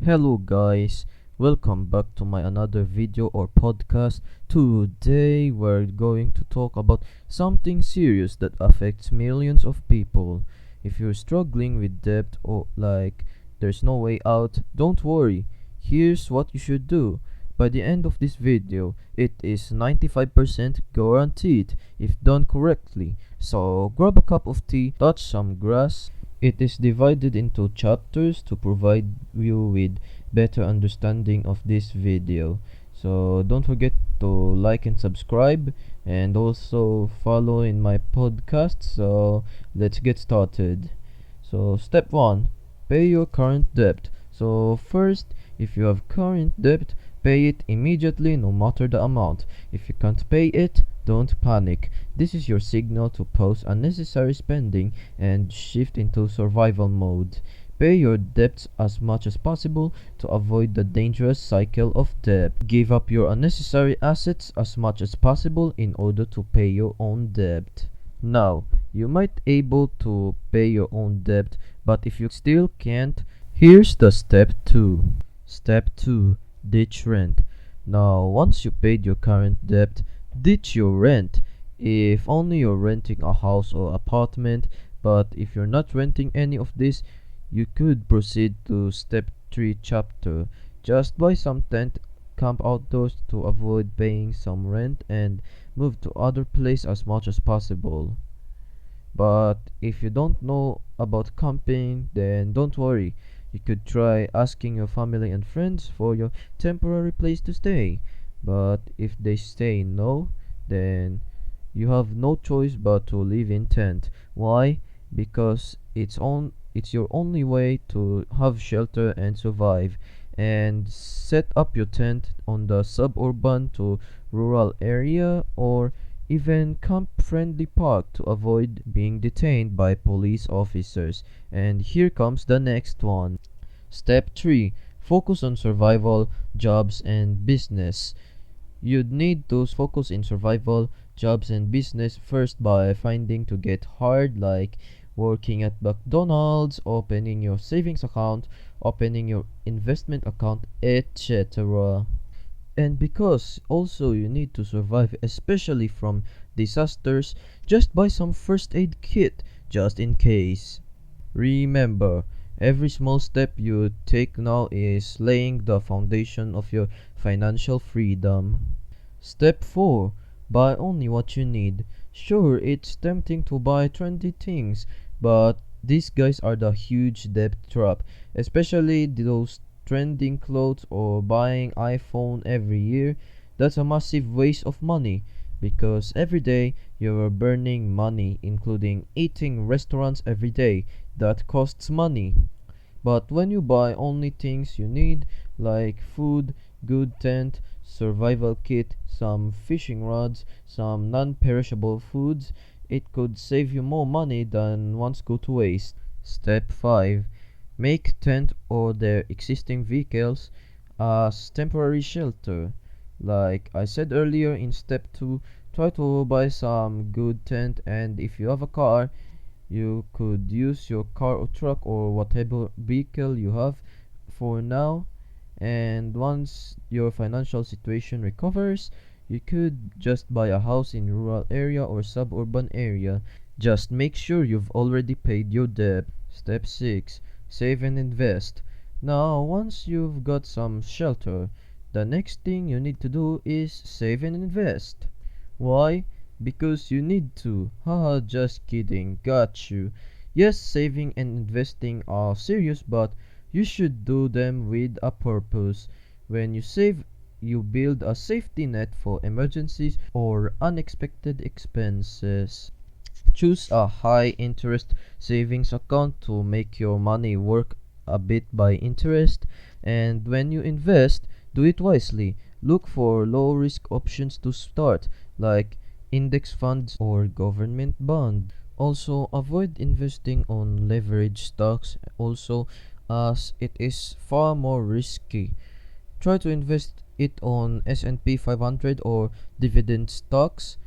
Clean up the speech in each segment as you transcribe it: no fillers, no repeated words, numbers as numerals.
Hello guys, welcome back to my another video or podcast. Today we're going to talk about something serious that affects millions of people. If you're struggling with debt or there's no way out, don't worry. Here's what you should do. By the end of this video, it is 95% guaranteed if done correctly. So grab a cup of tea, touch some grass. It is divided into chapters to provide you with better understanding of this video. So don't forget to like and subscribe and also follow in my podcast. So let's get started. So step 1, pay your current debt. So first, if you have current debt, pay it immediately no matter the amount. If you can't pay it, don't panic. This is your signal to pause unnecessary spending and shift into survival mode. Pay your debts as much as possible to avoid the dangerous cycle of debt. Give up your unnecessary assets as much as possible in order to pay your own debt. Now, you might able to pay your own debt, but if you still can't, here's the step 2. Step 2. Ditch rent. Now, once you paid your current debt, ditch your rent. If only you're renting a house or apartment, but if you're not renting any of this, you could proceed to step 3 chapter. Just buy some tent, camp outdoors to avoid paying some rent, and move to other place as much as possible. But if you don't know about camping, then don't worry. You could try asking your family and friends for your temporary place to stay. But if they say no, then you have no choice but to live in tent. Why? Because it's your only way to have shelter and survive. And set up your tent on the suburban to rural area or even camp-friendly park to avoid being detained by police officers. And here comes the next one. Step 3. Focus on survival, jobs, and business. You'd need to focus in survival, jobs, and business first by finding to get hard like working at McDonald's, opening your savings account, opening your investment account, etc. And because also you need to survive, especially from disasters, just buy some first aid kit just in case. Remember, every small step you take now is laying the foundation of your financial freedom. Step 4. Buy only what you need. Sure, it's tempting to buy trendy things, but these guys are the huge debt trap, especially those trending clothes or buying iPhone every year. That's a massive waste of money because every day you're burning money, including eating restaurants every day. That costs money. But when you buy only things you need, like food, good tent, survival kit, some fishing rods, some non-perishable foods, it could save you more money than once go to waste. Step 5. Make tent or their existing vehicles as temporary shelter. Like I said earlier in step 2, try to buy some good tent, and if you have a car, you could use your car or truck or whatever vehicle you have for now. And once your financial situation recovers, you could just buy a house in rural area or suburban area. Just make sure you've already paid your debt. Step 6. Save and invest. Now, once you've got some shelter, the next thing you need to do is save and invest. Why? Because you need to. Haha, just kidding. Got you. Yes, saving and investing are serious, but you should do them with a purpose. When you save, you build a safety net for emergencies or unexpected expenses. Choose a high interest savings account to make your money work a bit by interest. And when you invest, do it wisely. Look for low risk options to start, like index funds or government bond. Also, avoid investing on leverage stocks also, as it is far more risky. Try to invest it on S&P 500 or dividend stocks.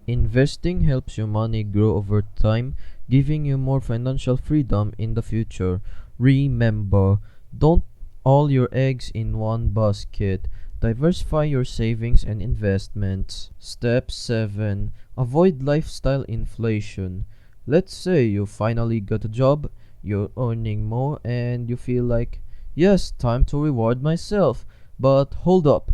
Investing helps your money grow over time, giving you more financial freedom in the future. Remember, don't all your eggs in one basket. Diversify your savings and investments. Step 7. Avoid lifestyle inflation. Let's say you finally got a job, you're earning more, and you feel like, yes, time to reward myself. But hold up.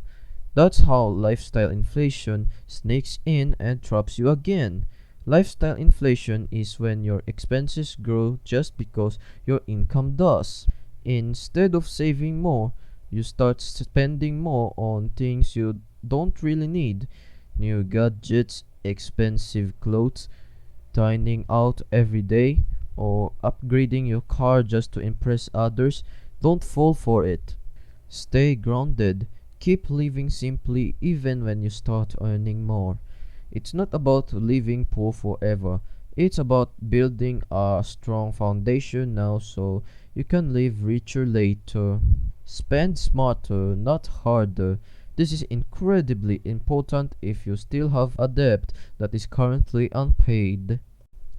That's how lifestyle inflation sneaks in and traps you again. Lifestyle inflation is when your expenses grow just because your income does. Instead of saving more, you start spending more on things you don't really need. New gadgets, expensive clothes, dining out every day, or upgrading your car just to impress others. Don't fall for it. Stay grounded. Keep living simply even when you start earning more. It's not about living poor forever. It's about building a strong foundation now so you can live richer later. Spend smarter, not harder. This is incredibly important if you still have a debt that is currently unpaid.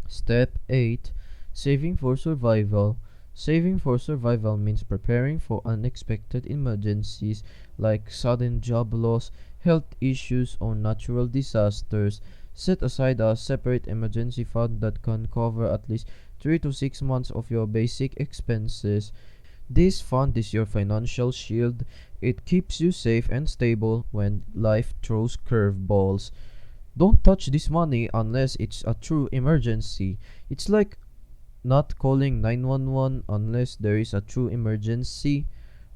Step 8. Saving for survival. Saving for survival means preparing for unexpected emergencies like sudden job loss, health issues, or natural disasters. Set aside a separate emergency fund that can cover at least 3 to 6 months of your basic expenses. This fund is your financial shield. It keeps you safe and stable when life throws curveballs. Don't touch this money unless it's a true emergency. It's like not calling 911 unless there is a true emergency.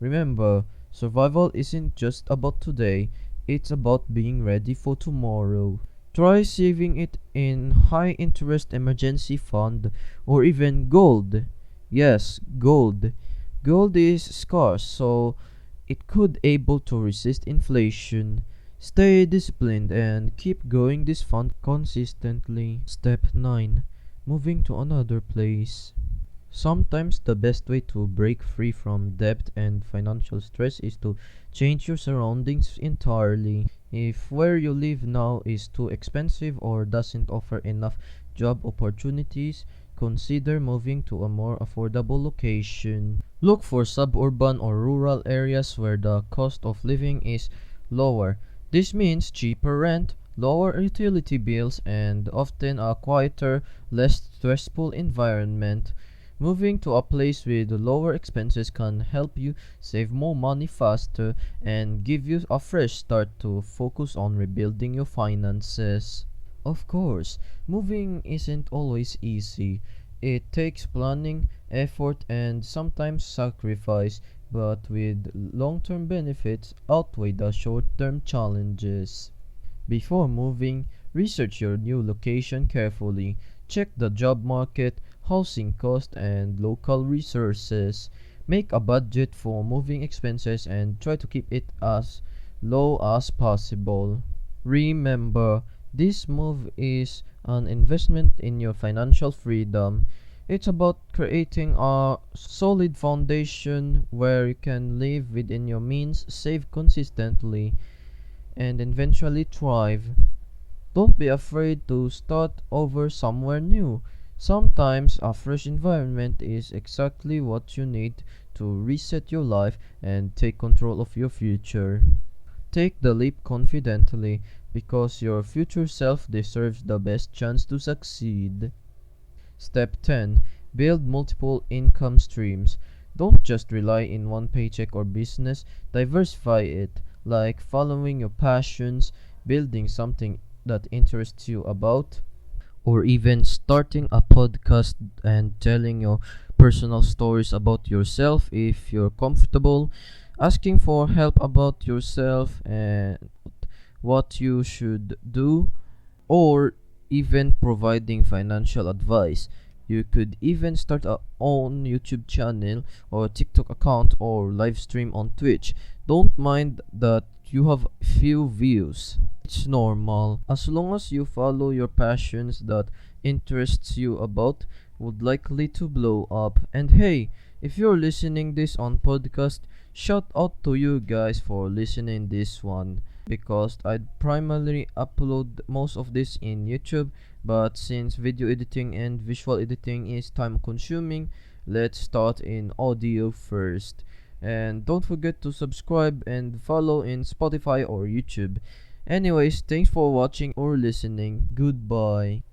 Remember, survival isn't just about today, it's about being ready for tomorrow. Try saving it in high interest emergency fund or even gold. Yes, gold. Gold is scarce, so it could able to resist inflation. Stay disciplined and keep growing this fund consistently. Step 9. Moving to another place. Sometimes the best way to break free from debt and financial stress is to change your surroundings entirely. If where you live now is too expensive or doesn't offer enough job opportunities, consider moving to a more affordable location. Look for suburban or rural areas where the cost of living is lower. This means cheaper rent, lower utility bills, and often a quieter, less stressful environment. Moving to a place with lower expenses can help you save more money faster and give you a fresh start to focus on rebuilding your finances. Of course, moving isn't always easy. It takes planning, effort, and sometimes sacrifice, but with long-term benefits outweigh the short-term challenges. Before moving, research your new location carefully. Check the job market, housing cost, and local resources. Make a budget for moving expenses and try to keep it as low as possible. Remember, this move is an investment in your financial freedom. It's about creating a solid foundation where you can live within your means, save consistently, and eventually thrive. Don't be afraid to start over somewhere new. Sometimes a fresh environment is exactly what you need to reset your life and take control of your future. Take the leap confidently because your future self deserves the best chance to succeed. Step 10. Build multiple income streams. Don't just rely in one paycheck or business, diversify it, like following your passions, building something that interests you about, or even starting a podcast and telling your personal stories about yourself if you're comfortable, asking for help about yourself and what you should do, or even providing financial advice. You could even start a own YouTube channel or TikTok account or live stream on Twitch. Don't mind that you have few views. It's normal. As long as you follow your passions that interests you about would likely to blow up. And hey, if you're listening this on podcast, shout out to you guys for listening this one because I'd primarily upload most of this in YouTube, but since video editing and visual editing is time consuming, let's start in audio first. And don't forget to subscribe and follow in Spotify or YouTube. Anyways, thanks for watching or listening. Goodbye.